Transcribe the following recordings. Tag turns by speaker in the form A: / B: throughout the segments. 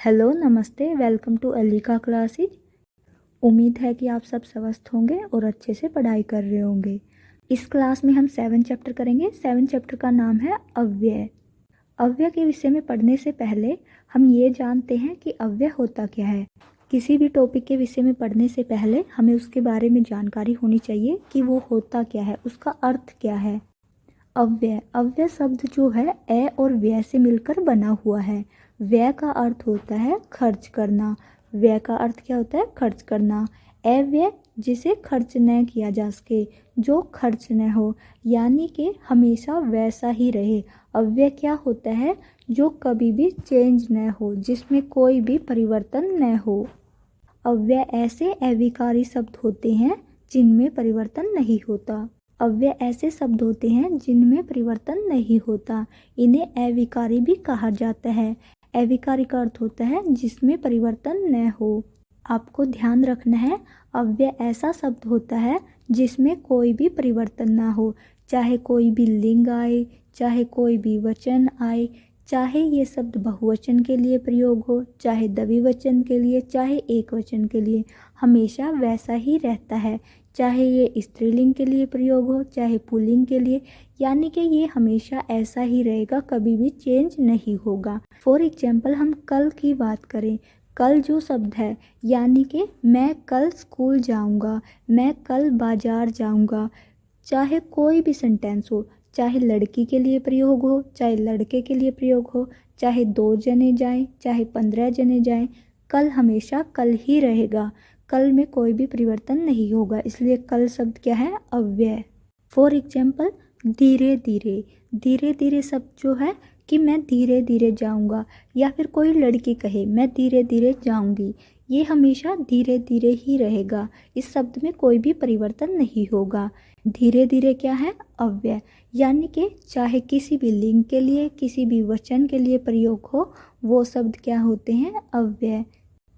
A: Hello, नमस्ते, welcome to अलीका classes. उम्मीद है कि आप सब स्वस्थ होंगे और अच्छे से पढ़ाई कर रहे होंगे। इस क्लास में हम 7 चैप्टर करेंगे। 7 चैप्टर का नाम है अव्यय। अव्यय के विषय में पढ़ने से पहले हम ये जानते हैं कि अव्यय होता क्या है। किसी भी टॉपिक के विषय में पढ़ने से पहले हमें उसके बारे में जानकारी होनी चाहिए कि वो होता क्या है, उसका अर्थ क्या है। अव्यय अव्यय शब्द जो है ए और व्यय से मिलकर बना हुआ है। व्यय का अर्थ होता है खर्च करना। व्यय का अर्थ क्या होता है? खर्च करना। अव्यय जिसे खर्च न किया जा सके, जो खर्च न हो, यानी कि हमेशा वैसा ही रहे। अव्यय क्या होता है? जो कभी भी चेंज न हो, जिसमें कोई भी परिवर्तन न हो। अव्यय ऐसे अविकारी शब्द होते हैं जिनमें परिवर्तन नहीं होता। अव्यय ऐसे शब्द होते हैं जिनमें परिवर्तन नहीं होता। इन्हें अविकारी भी कहा जाता है। अविकारी का अर्थ होता है जिसमें परिवर्तन न हो। आपको ध्यान रखना है, अव्यय ऐसा शब्द होता है जिसमें कोई भी परिवर्तन ना हो। चाहे कोई भी लिंग आए, चाहे कोई भी वचन आए, चाहे ये शब्द बहुवचन के लिए प्रयोग हो, चाहे द्विवचन के लिए, चाहे एक वचन के लिए, हमेशा वैसा ही रहता है। चाहे ये स्त्रीलिंग के लिए प्रयोग हो, चाहे पुल्लिंग के लिए, यानी कि ये हमेशा ऐसा ही रहेगा, कभी भी चेंज नहीं होगा। फॉर एग्जाम्पल, हम कल की बात करें। कल जो शब्द है, यानी कि मैं कल स्कूल जाऊंगा, मैं कल बाजार जाऊंगा। चाहे कोई भी सेंटेंस हो, चाहे लड़की के लिए प्रयोग हो, चाहे लड़के के लिए प्रयोग हो, चाहे 2 जने जाएं, चाहे 15 जने जाएं, कल हमेशा कल ही रहेगा। कल में कोई भी परिवर्तन नहीं होगा, इसलिए कल शब्द क्या है? अव्यय। फॉर एग्जाम्पल, धीरे धीरे। धीरे धीरे शब्द जो है कि मैं धीरे धीरे जाऊंगा, या फिर कोई लड़की कहे मैं धीरे धीरे जाऊंगी, ये हमेशा धीरे धीरे ही रहेगा। इस शब्द में कोई भी परिवर्तन नहीं होगा। धीरे धीरे क्या है? अव्यय। यानी कि चाहे किसी भी लिंग के लिए, किसी भी वचन के लिए प्रयोग हो, वो शब्द क्या होते हैं? अव्यय।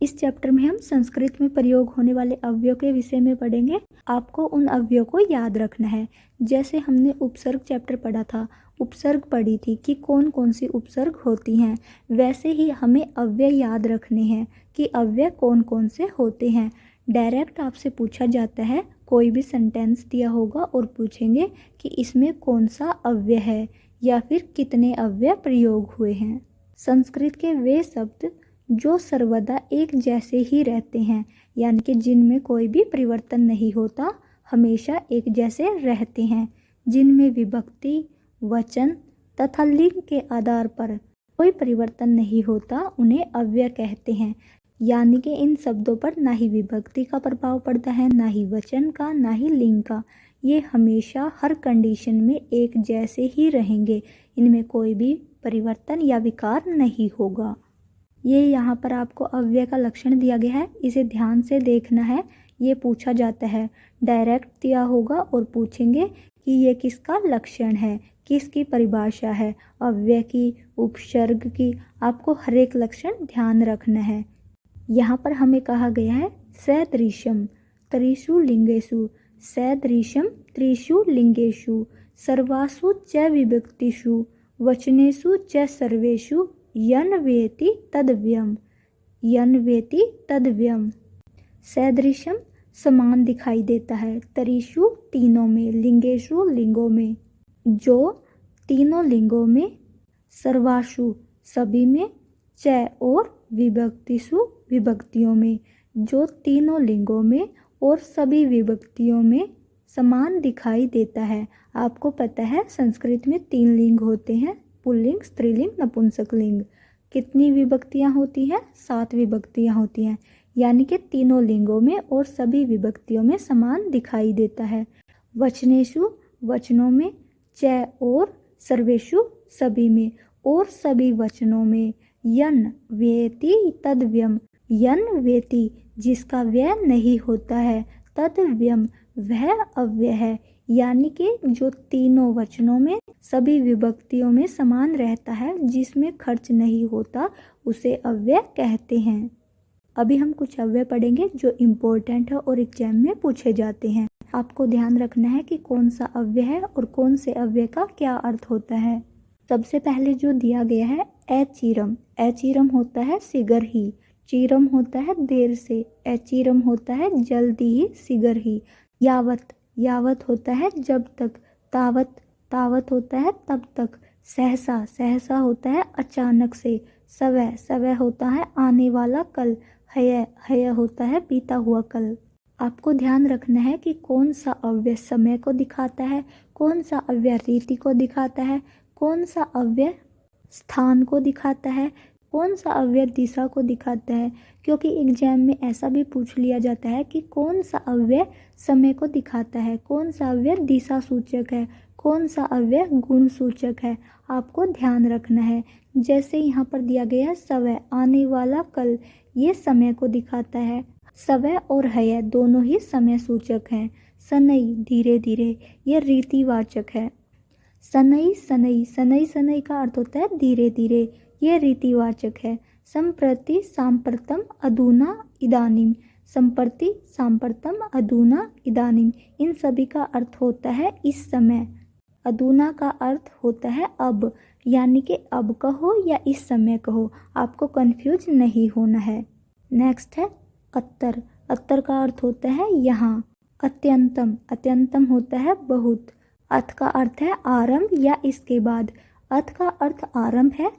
A: इस चैप्टर में हम संस्कृत में प्रयोग होने वाले अव्ययों के विषय में पढ़ेंगे। आपको उन अव्ययों को याद रखना है। जैसे हमने उपसर्ग चैप्टर पढ़ा था, उपसर्ग पढ़ी थी कि कौन कौन सी उपसर्ग होती हैं, वैसे ही हमें अव्यय याद रखने हैं कि अव्यय कौन कौन से होते हैं। डायरेक्ट आपसे पूछा जाता है, कोई भी सेंटेंस दिया होगा और पूछेंगे कि इसमें कौन सा अव्यय है, या फिर कितने अव्यय प्रयोग हुए हैं। संस्कृत के वे शब्द जो सर्वदा एक जैसे ही रहते हैं, यानी कि जिनमें कोई भी परिवर्तन नहीं होता, हमेशा एक जैसे रहते हैं, जिनमें विभक्ति, वचन तथा लिंग के आधार पर कोई परिवर्तन नहीं होता, उन्हें अव्यय कहते हैं। यानी कि इन शब्दों पर ना ही विभक्ति का प्रभाव पड़ता है, ना ही वचन का, ना ही लिंग का। ये हमेशा हर कंडीशन में एक जैसे ही रहेंगे, इनमें कोई भी परिवर्तन या विकार नहीं होगा। ये यहाँ पर आपको अव्यय का लक्षण दिया गया है, इसे ध्यान से देखना है। ये पूछा जाता है, डायरेक्ट दिया होगा और पूछेंगे कि ये किसका लक्षण है, किसकी परिभाषा है, अव्यय की, उपसर्ग की। आपको हर एक लक्षण ध्यान रखना है। यहाँ पर हमें कहा गया है सदृशम त्रिषु लिंगेषु, सदृशम त्रिषु लिंगेषु, सर्वासु च विभक्तिषु, वचनेषु च सर्वेषु, यन वेति तद्व्यम। यन वेति तद्व्यम। सदृशम समान दिखाई देता है, त्रिषु तीनों में, लिंगेषु लिंगों में, जो तीनों लिंगों में, सर्वासु सभी में, च और विभक्तिषु विभक्तियों में, जो तीनों लिंगों में और सभी विभक्तियों में समान दिखाई देता है। आपको पता है संस्कृत में 3 लिंग होते हैं, पुल्लिंग, स्त्रीलिंग, नपुंसकलिंग। कितनी विभक्तियां होती हैं? 7 विभक्तियां होती हैं, यानी कि तीनों लिंगों में और सभी विभक्तियों में समान दिखाई देता है। वचनेषु वचनों में, च और सर्वेषु सभी में, और सभी वचनों में, यन वेति तद्व्यम। यन वेति जिसका व्यय नहीं होता है, तद्व्यम वह अव्यय है, यानी कि जो तीनों वचनों में, सभी विभक्तियों में समान रहता है, जिसमें खर्च नहीं होता, उसे अव्यय कहते हैं। अभी हम कुछ अव्यय पढ़ेंगे जो इम्पोर्टेंट है और एग्जाम में पूछे जाते हैं। आपको ध्यान रखना है कि कौन सा अव्यय है और कौन से अव्यय का क्या अर्थ होता है। सबसे पहले जो दिया गया है अचिरम, अचिरम होता है शीघ्र ही, चिरम होता है देर से, अचिरम होता है जल्दी ही, शीघ्र ही। यावत, यावत होता है जब तक, तावत, तावत होता है तब तक। सहसा, सहसा होता है अचानक से। सवै, सवै होता है आने वाला कल। हय, हय होता है बीता हुआ कल। आपको ध्यान रखना है कि कौन सा अव्यय समय को दिखाता है, कौन सा अव्यय रीति को दिखाता है, कौन सा अव्यय स्थान को दिखाता है, कौन सा अव्यय दिशा को दिखाता है। क्योंकि एग्जाम में ऐसा भी पूछ लिया जाता है कि कौन सा अव्यय समय को दिखाता है, कौन सा अव्यय दिशा सूचक है, कौन सा अव्यय गुण सूचक है। आपको ध्यान रखना है। जैसे यहाँ पर दिया गया है सवै, आने वाला कल, ये समय को दिखाता है। सवै और हय दोनों ही समय सूचक हैं। सनई, धीरे धीरे, ये रीतिवाचक है। सनई, सनई, सनई, सनई का अर्थ होता है धीरे धीरे, ये रीतिवाचक है। संप्रति, सांप्रतम, अधुना, इदानीम, संप्रति, सांप्रतम, अधुना, इदानीम, इन सभी का अर्थ होता है इस समय। अधुना का अर्थ होता है अब, यानी कि अब कहो या इस समय कहो, आपको कंफ्यूज नहीं होना है। नेक्स्ट है अत्तर, अत्तर का अर्थ होता है यहाँ। अत्यंतम, अत्यंतम होता है बहुत। अथ का अर्थ है आरंभ या इसके बाद, अथ का अर्थ आरंभ है।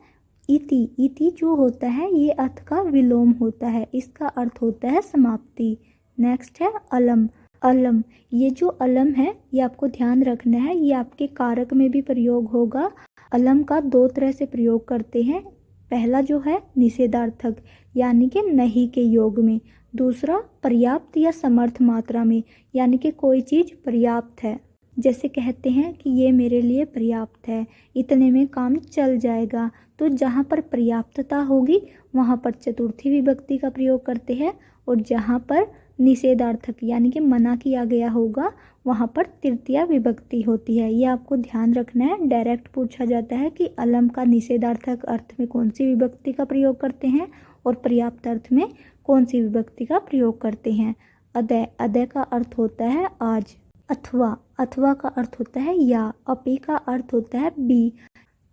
A: इति, इति जो होता है ये अथ का विलोम होता है, इसका अर्थ होता है समाप्ति। नेक्स्ट है अलम, अलम, ये जो अलम है ये आपको ध्यान रखना है, ये आपके कारक में भी प्रयोग होगा। अलम का दो तरह से प्रयोग करते हैं। पहला जो है निषेधार्थक, यानी कि नहीं के योग में। दूसरा पर्याप्त या समर्थ मात्रा में, यानी कि कोई चीज़ पर्याप्त है। जैसे कहते हैं कि ये मेरे लिए पर्याप्त है, इतने में काम चल जाएगा। तो जहाँ पर पर्याप्तता होगी वहाँ पर चतुर्थी विभक्ति का प्रयोग करते हैं, और जहाँ पर निषेधार्थक यानी कि मना किया गया होगा वहाँ पर तृतीया विभक्ति होती है। ये आपको ध्यान रखना है। डायरेक्ट पूछा जाता है कि अलम का निषेधार्थक अर्थ में कौन सी विभक्ति का प्रयोग करते हैं और पर्याप्त अर्थ में कौन सी विभक्ति का प्रयोग करते हैं। अदय, अदय का अर्थ होता है आज। अथवा, अथवा का अर्थ होता है या। अपि का अर्थ होता है भी।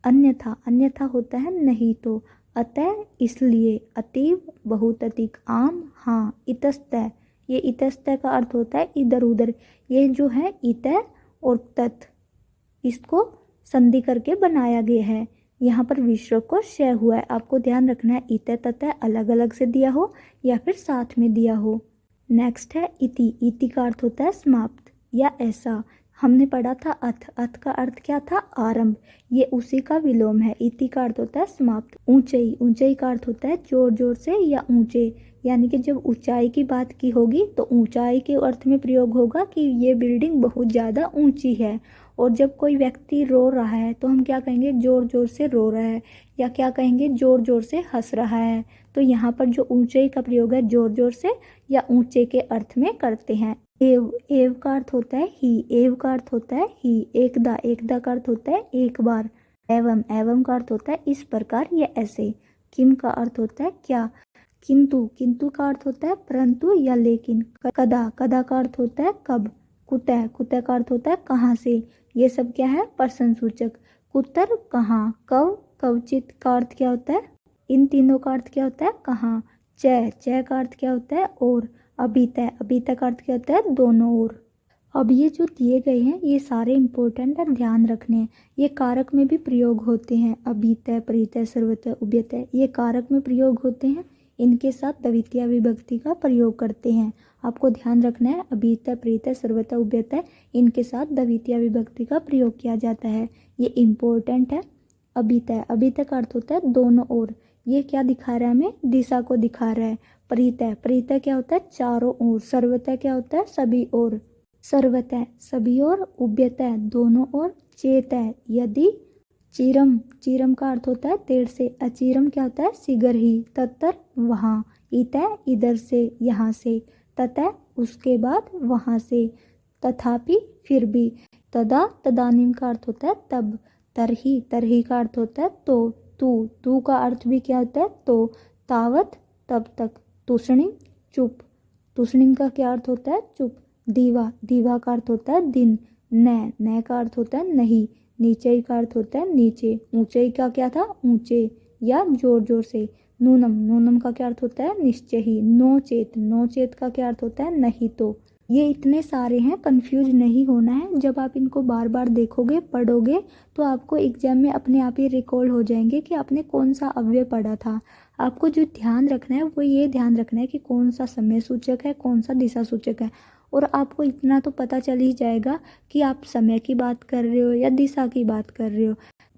A: अन्यथा, अन्यथा होता है नहीं तो। अतः, इसलिए। अतीव, बहुत अधिक। आम, हाँ। इतस्तः, ये इतस्तः का अर्थ होता है इधर उधर। ये जो है इत और तत्, इसको संधि करके बनाया गया है। यहाँ पर विश्व को श हुआ है। आपको ध्यान रखना है इत तथा अलग अलग से दिया हो या फिर साथ में दिया हो। नेक्स्ट है इति, इति का अर्थ होता है समाप्त या ऐसा। हमने पढ़ा था अथ, अथ का अर्थ क्या था आरंभ, ये उसी का विलोम है। इति का अर्थ होता है समाप्त। ऊंचाई, ऊंचाई का अर्थ होता है जोर जोर से या ऊंचे, यानी कि जब ऊंचाई की बात की होगी तो ऊंचाई के अर्थ में प्रयोग होगा कि ये बिल्डिंग बहुत ज़्यादा ऊंची है। और जब कोई व्यक्ति रो रहा है तो हम क्या कहेंगे, जोर जोर से रो रहा है, या क्या कहेंगे, जोर जोर से हंस रहा है। तो यहाँ पर जो ऊंचाई का प्रयोग है जोर जोर से या ऊंचे के अर्थ में करते हैं। एव, एव का अर्थ होता है ही, एव का अर्थ होता है ही। एकदा, एकदा का अर्थ होता है एक बार। एवं, एवं का अर्थ होता है इस प्रकार या ऐसे। किम का अर्थ होता है क्या। किंतु, किंतु का अर्थ होता है परंतु या लेकिन। कदा, कदा का अर्थ होता है कब। कुतः, कुतः का अर्थ होता है कहाँ से। ये सब क्या है, प्रश्न सूचक। कुतर, कहाँ। कव, कवचित का अर्थ क्या होता है, इन तीनों का अर्थ क्या होता है कहाँ। चय, चय का अर्थ क्या होता है और। अभितः, अभितः का अर्थ क्या होता है दोनों ओर। अब ये जो दिए गए हैं ये सारे इंपॉर्टेंट है, ध्यान रखने हैं। ये कारक में भी प्रयोग होते हैं। अभितः, परितः, सर्वतः, उभयतः, ये कारक में प्रयोग होते हैं। इनके साथ द्वितीय विभक्ति का प्रयोग करते हैं। आपको ध्यान रखना है अभितः, परितः, सर्वतः, उभयतः, इनके साथ द्वितीय विभक्ति का प्रयोग किया जाता है। ये इम्पोर्टेंट है। अभितः, अभितः का अर्थ होता है दोनों ओर। ये क्या दिखा रहा है हमें, दिशा को दिखा रहा है। परितः, परितः क्या होता है चारों ओर। सर्वतः क्या होता है सभी ओर। सर्वतः सभी ओर। उभयतः दोनों ओर। चेतः यदि। चिरम, चिरम का अर्थ होता है देर से। अचिरम क्या होता है शीघ्र ही। तत्तर, वहाँ। इतः, इधर से, यहाँ से। ततः, उसके बाद, वहाँ से। तथापि, फिर भी। तदा, तदानीम का अर्थ होता है तब। तरही, तरही का अर्थ होता है तो। तू, तू का अर्थ भी क्या होता है तो। तावत, तब तक। तुष्णिम, चुप। तुष्णिम का क्या अर्थ होता है चुप। दीवा, दीवा का अर्थ होता है दिन। न, न का अर्थ होता है नहीं। नीचई का अर्थ होता है नीचे, ऊंचाई का क्या था, ऊंचे या जोर जोर से। नूनम, नूनम का क्या अर्थ होता है, निश्चय ही। नोचेत, नोचेत का क्या अर्थ होता है, नहीं तो। ये इतने सारे हैं, कंफ्यूज नहीं होना है। जब आप इनको बार बार देखोगे, पढ़ोगे, तो आपको एग्जाम में अपने आप ही रिकॉल हो जाएंगे कि आपने कौन सा अव्यय पढ़ा था। आपको जो ध्यान रखना है वो ये ध्यान रखना है कि कौन सा समय सूचक है, कौन सा दिशा सूचक है। और आपको इतना तो पता चल ही जाएगा कि आप समय की बात कर रहे हो या दिशा की बात कर रहे हो,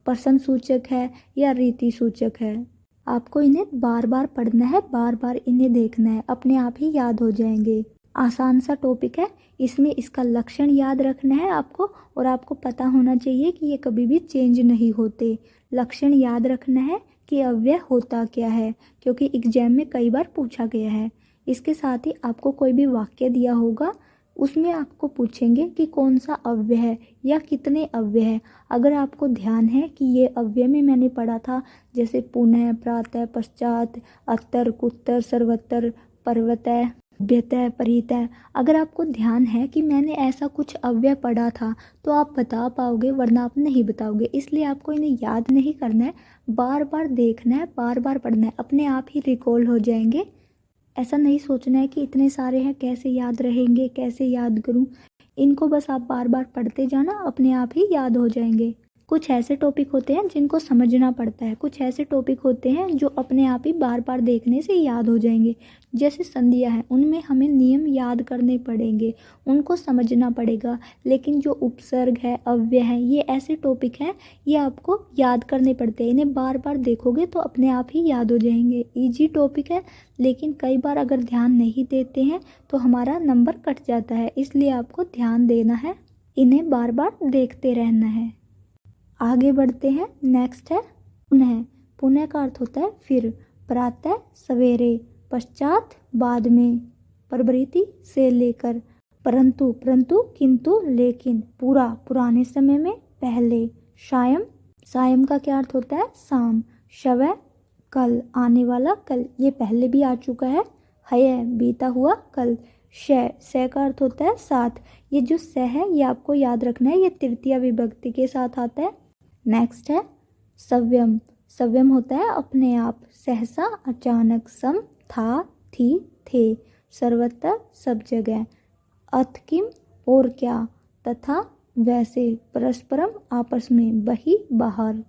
A: पर्सन सूचक है या रीति सूचक है। आपको इन्हें बार बार पढ़ना है, बार बार इन्हें देखना है, अपने आप ही याद हो जाएंगे। आसान सा टॉपिक है, इसमें इसका लक्षण याद रखना है आपको, और आपको पता होना चाहिए कि ये कभी भी चेंज नहीं होते। लक्षण याद रखना है कि अव्यय होता क्या है, क्योंकि एग्जाम में कई बार पूछा गया है। इसके साथ ही आपको कोई भी वाक्य दिया होगा, उसमें आपको पूछेंगे कि कौन सा अव्यय है या कितने अव्यय है। अगर आपको ध्यान है कि ये अव्यय में मैंने पढ़ा था, जैसे पुनः, प्रातः, पश्चात, अत्तर, कुत्तर, सर्वत्र, पर्वतः, व्यतः, परितः, अगर आपको ध्यान है कि मैंने ऐसा कुछ अव्यय पढ़ा था तो आप बता पाओगे, वरना आप नहीं बताओगे। इसलिए आपको इन्हें याद नहीं करना है, बार बार देखना है, बार बार पढ़ना है, अपने आप ही रिकॉल हो जाएंगे। ऐसा नहीं सोचना है कि इतने सारे हैं कैसे याद रहेंगे, कैसे याद करूं। इनको बस आप बार बार पढ़ते जाना, अपने आप ही याद हो जाएंगे। कुछ ऐसे टॉपिक होते हैं जिनको समझना पड़ता है, कुछ ऐसे टॉपिक होते हैं जो अपने आप ही बार बार देखने से याद हो जाएंगे। जैसे संधियाँ हैं, उनमें हमें नियम याद करने पड़ेंगे, उनको समझना पड़ेगा। लेकिन जो उपसर्ग है, अव्यय है, ये ऐसे टॉपिक हैं, ये आपको याद करने पड़ते हैं। इन्हें बार बार देखोगे तो अपने आप ही याद हो जाएंगे। ईजी टॉपिक है, लेकिन कई बार अगर ध्यान नहीं देते हैं तो हमारा नंबर कट जाता है। इसलिए आपको ध्यान देना है, इन्हें बार बार देखते रहना है। आगे बढ़ते हैं। नेक्स्ट है पुनः। पुनः का अर्थ होता है फिर। प्रातः सवेरे, पश्चात बाद में, प्रवृत्ति से लेकर, परंतु परंतु, किंतु लेकिन, पूरा पुराने समय में, पहले। सायं, सायं का क्या अर्थ होता है, शाम। शवः कल, आने वाला कल, ये पहले भी आ चुका है। हय बीता हुआ कल। श का अर्थ होता है साथ। ये जो स है ये आपको याद रखना है, ये तृतीया विभक्ति के साथ आता है। नेक्स्ट है सव्यम। सव्यम होता है अपने आप, सहसा, अचानक। सम, था, थी, थे। सर्वत्र, सब जगह। अथ किम, और क्या। तथा, वैसे। परस्परम, आपस में। बही, बाहर।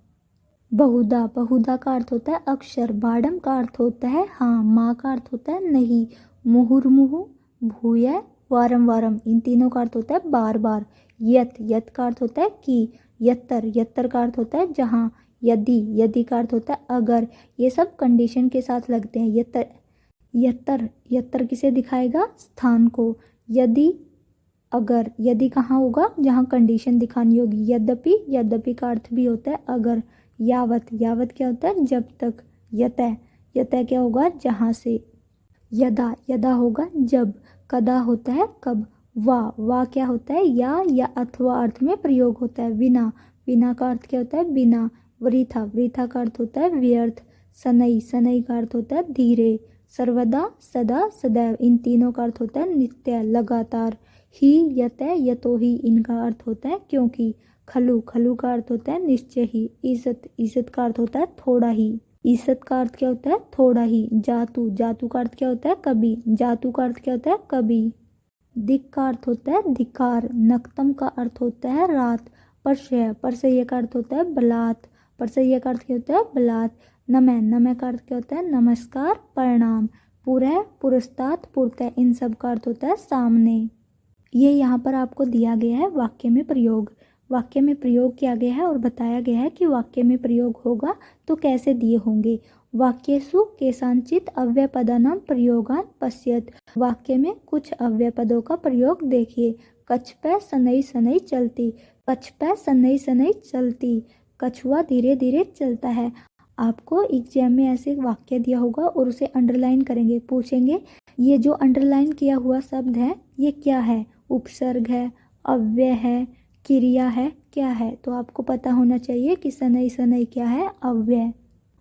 A: बहुधा, बहुधा का अर्थ होता है अक्षर। बाडम का अर्थ होता है हाँ। माँ का अर्थ होता है नहीं। मुहुर्मुहु, भूय, वारम वारम, इन तीनों का अर्थ होता है बार बार। यत, यत का अर्थ होता है कि। यत्तर, यत्तर का अर्थ होता है जहाँ। यदि, यदि का अर्थ होता है अगर। ये सब कंडीशन के साथ लगते हैं। यत्तर, यत्तर, यत्तर किसे दिखाएगा, स्थान को। यदि, अगर, यदि कहाँ होगा, जहाँ कंडीशन दिखानी होगी। यद्यपि, यद्यपि का अर्थ भी होता है अगर। यावत, यावत क्या होता है जब तक। यतः, यतः क्या होगा, जहाँ से। यदा, यदा होगा जब। कदा होता है कब। वाह क्या होता है या अथवा अर्थ में प्रयोग होता है। विना, विना का अर्थ क्या होता है, बिना। वृथा, वृथा का अर्थ होता है व्यर्थ। सनई, सनई का अर्थ होता है धीरे। सर्वदा, सदा, सदैव, इन तीनों का अर्थ होता है नित्य, लगातार। ही, यतः, यतो ही, इनका अर्थ होता है क्योंकि। खलु, खलु का अर्थ होता है निश्चय ही। ईसत, ईसत का अर्थ होता है थोड़ा ही। ईसत का अर्थ क्या होता है, थोड़ा ही। जातु, जातु का अर्थ क्या होता है, कभी। जातु का अर्थ क्या होता है, कभी। दिक का अर्थ होता है धिकार। नक्तम का अर्थ होता है रात। परसय, परसय का अर्थ होता है बलात्। परसय का अर्थ क्या होता है, बलात्। नमः, नमः का अर्थ क्या होता है, नमस्कार, प्रणाम। पुरः, पुरस्तात्, पुरतः, इन सब का अर्थ होता है सामने। ये यहाँ पर आपको दिया गया है वाक्य में प्रयोग। वाक्य में प्रयोग किया गया है और बताया गया है कि वाक्य में प्रयोग होगा तो कैसे दिए होंगे। वाक्येषु केषांचित् अव्ययपदानां प्रयोगान् पश्येत्। वाक्य में कुछ अव्यय पदों का प्रयोग देखिए। कछपै शनैः शनैः चलती। कछपै शनैः शनैः चलती, कछुआ धीरे धीरे चलता है। आपको एग्जाम में ऐसे वाक्य दिया होगा और उसे अंडरलाइन करेंगे, पूछेंगे ये जो अंडरलाइन किया हुआ शब्द है ये क्या है, उपसर्ग है, अव्यय है, क्रिया है, क्या है। तो आपको पता होना चाहिए कि शनैः शनैः क्या है, अव्यय।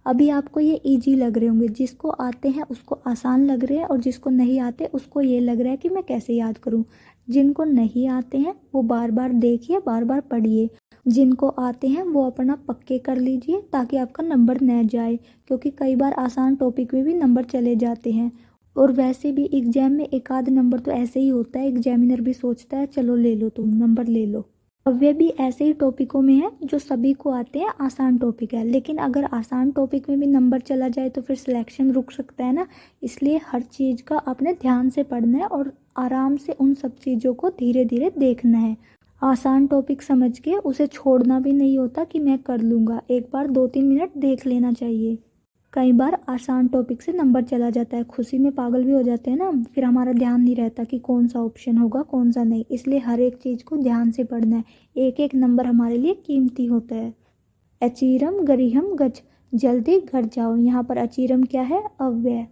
A: अभी आपको ये इजी लग रहे होंगे, जिसको आते हैं उसको आसान लग रहे हैं और जिसको नहीं आते उसको ये लग रहा है कि मैं कैसे याद करूं। जिनको नहीं आते हैं वो बार बार देखिए, बार बार पढ़िए। जिनको आते हैं वो अपना पक्के कर लीजिए ताकि आपका नंबर न जाए, क्योंकि कई बार आसान टॉपिक में भी नंबर चले जाते हैं। और वैसे भी एग्जाम में एक आध नंबर तो ऐसे ही होता है, एग्जामिनर भी सोचता है चलो ले लो तुम नंबर ले लो। अव्यय भी ऐसे ही टॉपिकों में है जो सभी को आते हैं, आसान टॉपिक है। लेकिन अगर आसान टॉपिक में भी नंबर चला जाए तो फिर सिलेक्शन रुक सकता है ना। इसलिए हर चीज़ का आपने ध्यान से पढ़ना है और आराम से उन सब चीज़ों को धीरे धीरे देखना है। आसान टॉपिक समझ के उसे छोड़ना भी नहीं होता कि मैं कर लूँगा, एक बार 2-3 मिनट देख लेना चाहिए। कई बार आसान टॉपिक से नंबर चला जाता है, खुशी में पागल भी हो जाते हैं ना, फिर हमारा ध्यान नहीं रहता कि कौन सा ऑप्शन होगा कौन सा नहीं। इसलिए हर एक चीज़ को ध्यान से पढ़ना है, एक एक नंबर हमारे लिए कीमती होता है। अचीरम गरिहम गच, जल्दी घर जाओ। यहाँ पर अचीरम क्या है? अव्यय।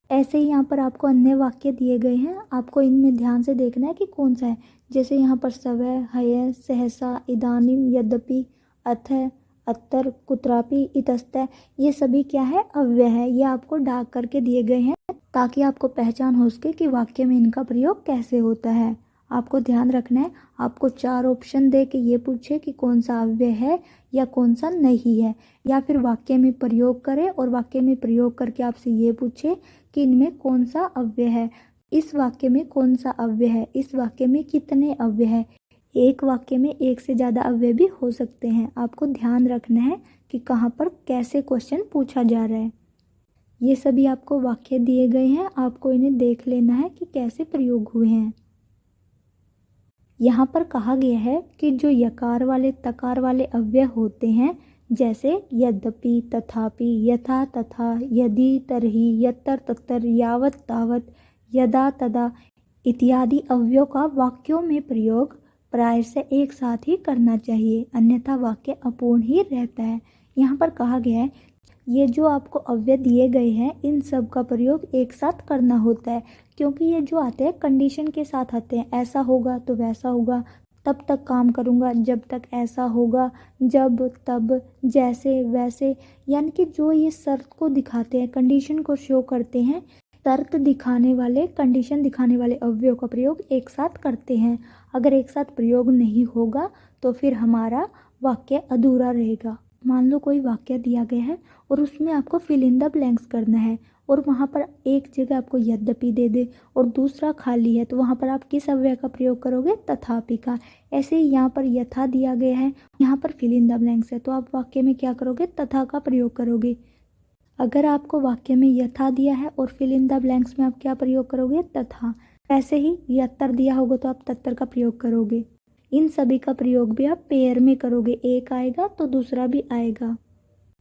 A: ऐसे ही यहाँ पर आपको अन्य वाक्य दिए गए हैं, आपको इनमें ध्यान से देखना है कि कौन सा है। जैसे यहाँ पर सवै, हय, सहसा, इदानीम, यद्यपि, अथ, अत्तर, कुत्रापि, इतस्तः, ये सभी क्या है? अव्यय है। ये आपको डाक करके दिए गए हैं ताकि आपको पहचान हो सके कि वाक्य में इनका प्रयोग कैसे होता है। आपको ध्यान रखना है, आपको 4 ऑप्शन दे के ये पूछे कि कौन सा अव्यय है या कौन सा नहीं है, या फिर वाक्य में प्रयोग करे और वाक्य में प्रयोग करके आपसे ये पूछे कि इनमें कौन सा अव्यय है, इस वाक्य में कौन सा अव्यय है, इस वाक्य में कितने अव्यय है। एक वाक्य में एक से ज़्यादा अव्यय भी हो सकते हैं। आपको ध्यान रखना है कि कहाँ पर कैसे क्वेश्चन पूछा जा रहा है। ये सभी आपको वाक्य दिए गए हैं, आपको इन्हें देख लेना है कि कैसे प्रयोग हुए हैं। यहाँ पर कहा गया है कि जो यकार वाले तकार वाले अव्यय होते हैं, जैसे यद्यपि, तथापि, यथा तथा, यदि तरहि, यत्तर तत्तर, यावत तावत, यदा तदा इत्यादि अव्ययों का वाक्यों में प्रयोग प्राय से एक साथ ही करना चाहिए, अन्यथा वाक्य अपूर्ण ही रहता है। यहाँ पर कहा गया है ये जो आपको अव्यय दिए गए हैं इन सब का प्रयोग एक साथ करना होता है, क्योंकि ये जो आते हैं कंडीशन के साथ आते हैं। ऐसा होगा तो वैसा होगा, तब तक काम करूँगा जब तक ऐसा होगा, जब तब, जैसे वैसे, यानी कि जो ये शर्त को दिखाते हैं, कंडीशन को शो करते हैं, शर्त दिखाने वाले, कंडीशन दिखाने वाले अव्ययों का प्रयोग एक साथ करते हैं। अगर एक साथ प्रयोग नहीं होगा तो फिर हमारा वाक्य अधूरा रहेगा। मान लो कोई वाक्य दिया गया है और उसमें आपको फिल इन द ब्लैंक्स करना है, और वहाँ पर एक जगह आपको यद्यपि दे दे और दूसरा खाली है, तो वहाँ पर आप किस अव्यय का प्रयोग करोगे? तथापि का। ऐसे ही यहाँ पर यथा दिया गया है, यहाँ पर फिल इन द ब्लैंक्स है, तो आप वाक्य में क्या करोगे? तथा का प्रयोग करोगे। अगर आपको वाक्य में यथा दिया है और फिल इन द ब्लैंक्स में आप क्या प्रयोग करोगे? तथा। ऐसे ही यत्तर दिया होगा तो आप तत्तर का प्रयोग करोगे। इन सभी का प्रयोग भी आप पेयर में करोगे, एक आएगा तो दूसरा भी आएगा।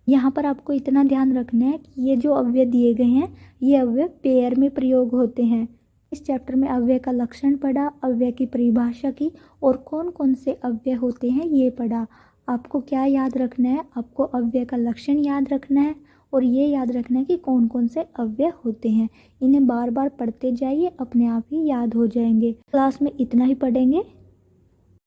A: यहाँ पर आपको इतना ध्यान रखना है कि ये जो अव्यय दिए गए हैं ये अव्यय पेयर में प्रयोग होते हैं। इस चैप्टर में अव्यय का लक्षण पढ़ा, अव्यय की परिभाषा की और कौन कौन से अव्यय होते हैं ये पढ़ा। आपको क्या याद रखना है? आपको अव्यय का लक्षण याद रखना है और ये याद रखना है कि कौन कौन से अव्यय होते हैं। इन्हें बार बार पढ़ते जाइए, अपने आप ही याद हो जाएंगे। क्लास में इतना ही पढ़ेंगे।